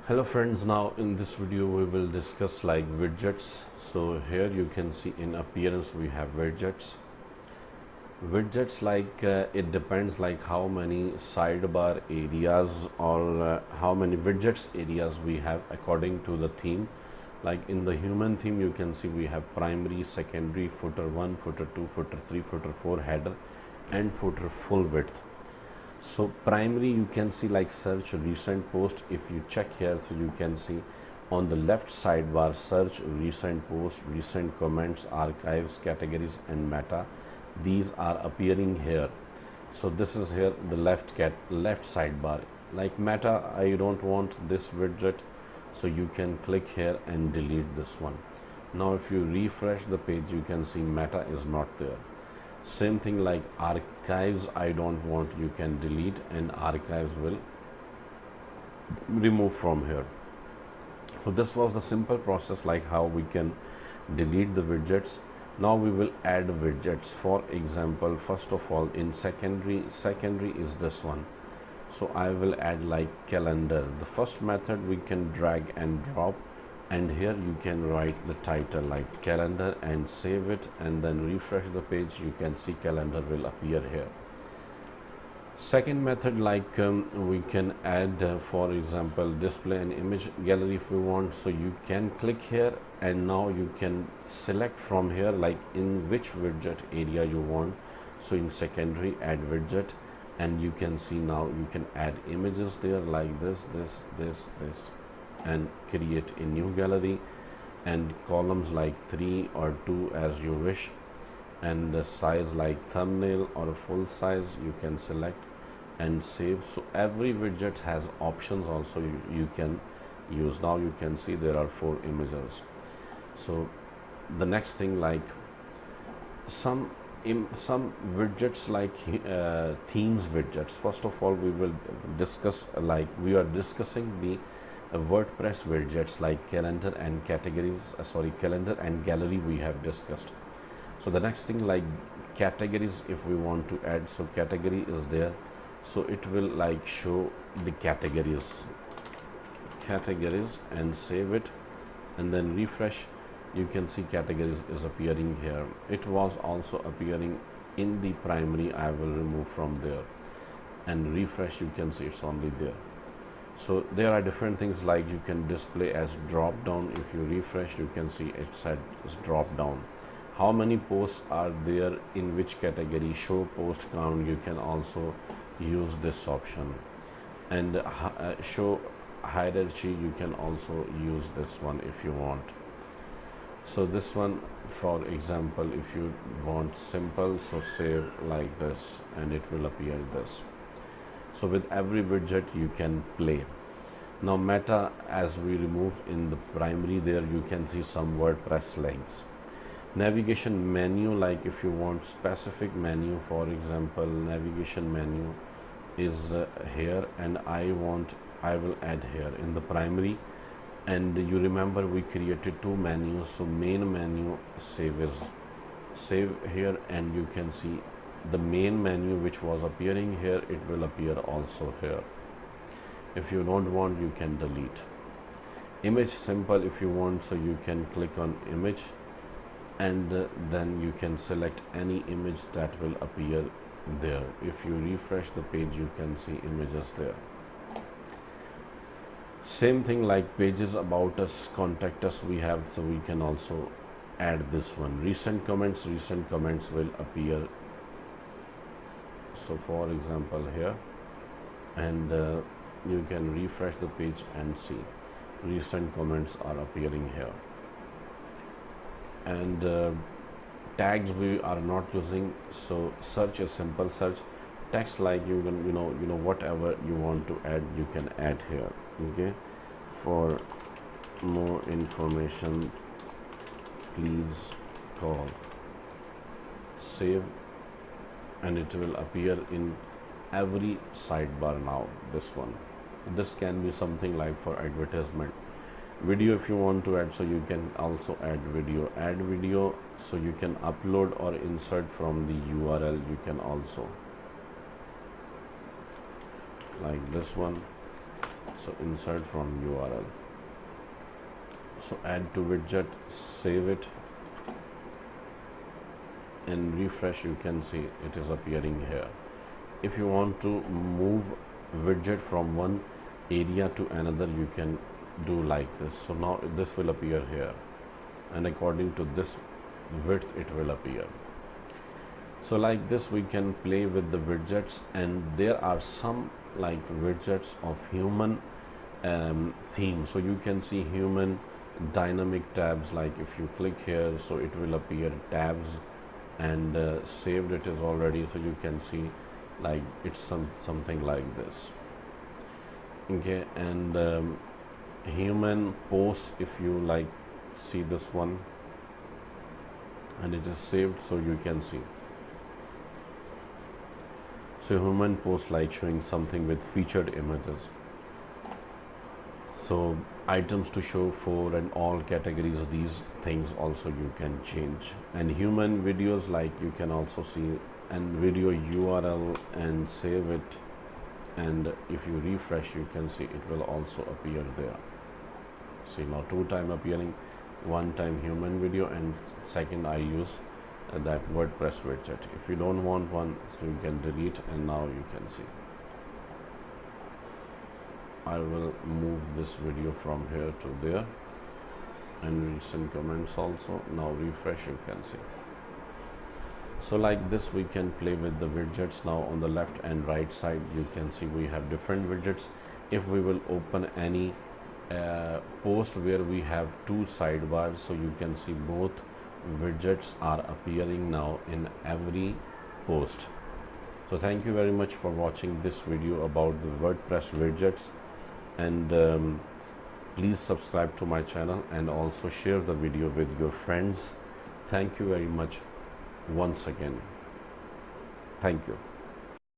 Hello friends, now in this video we will discuss like widgets. So here you can see in appearance we have widgets. Widgets it depends like how many sidebar areas or how many widgets areas we have according to the theme. Like in the human theme you can see we have primary, secondary, footer 1, footer 2, footer 3, footer 4, header and footer full width. So primary you can see like search recent post. If you check here, so you can see on the left sidebar search, recent post, recent comments, archives, categories and meta. These are appearing here. So this is here the left sidebar. Like meta, I don't want this widget, so you can click here and delete this one. Now if you refresh the page you can see meta is not there. Same thing like archives, I don't want, you can delete and archives will remove from here. So this was the simple process like how we can delete the widgets. Now we will add widgets. For example, first of all in secondary is this one. So I will add like calendar. The first method we can drag and drop, and here you can write the title like calendar and save it and then refresh the page. You can see calendar will appear here. Second method like we can add for example display an image gallery if we want. So you can click here and now you can select from here like in which widget area you want. So in secondary add widget, and you can see now you can add images there like this and create a new gallery, and columns like 3 or 2 as you wish, and the size like thumbnail or full size you can select and save. So every widget has options also you can use. Now you can see there are 4 images. So the next thing like some widgets like themes widgets. First of all we will discuss like we are discussing the WordPress widgets like calendar and categories, calendar and gallery we have discussed. So the next thing like categories, if we want to add, so category is there, so it will like show the categories and save it and then refresh. You can see categories is appearing here. It was also appearing in the primary. I will remove from there and refresh. You can see it's only there. So there are different things like you can display as drop down. If you refresh you can see it said is drop down. How many posts are there in which category, show post count, you can also use this option, and show hierarchy you can also use this one if you want. So this one for example if you want simple, so save like this and it will appear this. So with every widget you can play. Now meta, as we removed in the primary, there you can see some WordPress links. Navigation menu, like if you want specific menu, for example navigation menu is here, and I will add here in the primary. And you remember we created 2 menus, so main menu save here, and you can see the main menu which was appearing here, it will appear also here. If you don't want you can delete. Image simple, if you want, so you can click on image and then you can select any image that will appear there. If you refresh the page you can see images there. Same thing like pages about us, contact us we have, so we can also add this one. Recent comments will appear. So for example here, and you can refresh the page and see recent comments are appearing here. And tags we are not using, so search is simple search. Text like you can you know whatever you want to add you can add here. Okay, for more information please call, save, and it will appear in every sidebar. Now this can be something like for advertisement. Video if you want to add, so you can also add video, so you can upload or insert from the URL. You can also like this one. So insert from URL. So add to widget, save it, and refresh. You can see it is appearing here. If you want to move widget from one area to another, you can do like this. So now this will appear here, and according to this width it will appear. So like this we can play with the widgets, and there are some like widgets of human theme. So you can see human dynamic tabs. Like if you click here, so it will appear tabs, and saved it is already. So you can see like it's something like this. Okay, and human post, if you like see this one, and it is saved, so you can see. So human post like showing something with featured images. So items to show for and all categories, these things also you can change. And human videos, like you can also see, and video URL, and save it, and if you refresh you can see it will also appear there. See now 2 time appearing, 1 time human video, and second I use that WordPress widget. If you don't want one, so you can delete, and now you can see. I will move this video from here to there, and recent comments also. Now refresh, you can see. So like this we can play with the widgets. Now on the left and right side you can see we have different widgets. If we will open any post where we have 2 sidebars, so you can see both widgets are appearing now in every post. So thank you very much for watching this video about the WordPress widgets, and please subscribe to my channel and also share the video with your friends. Thank you very much once again. Thank you.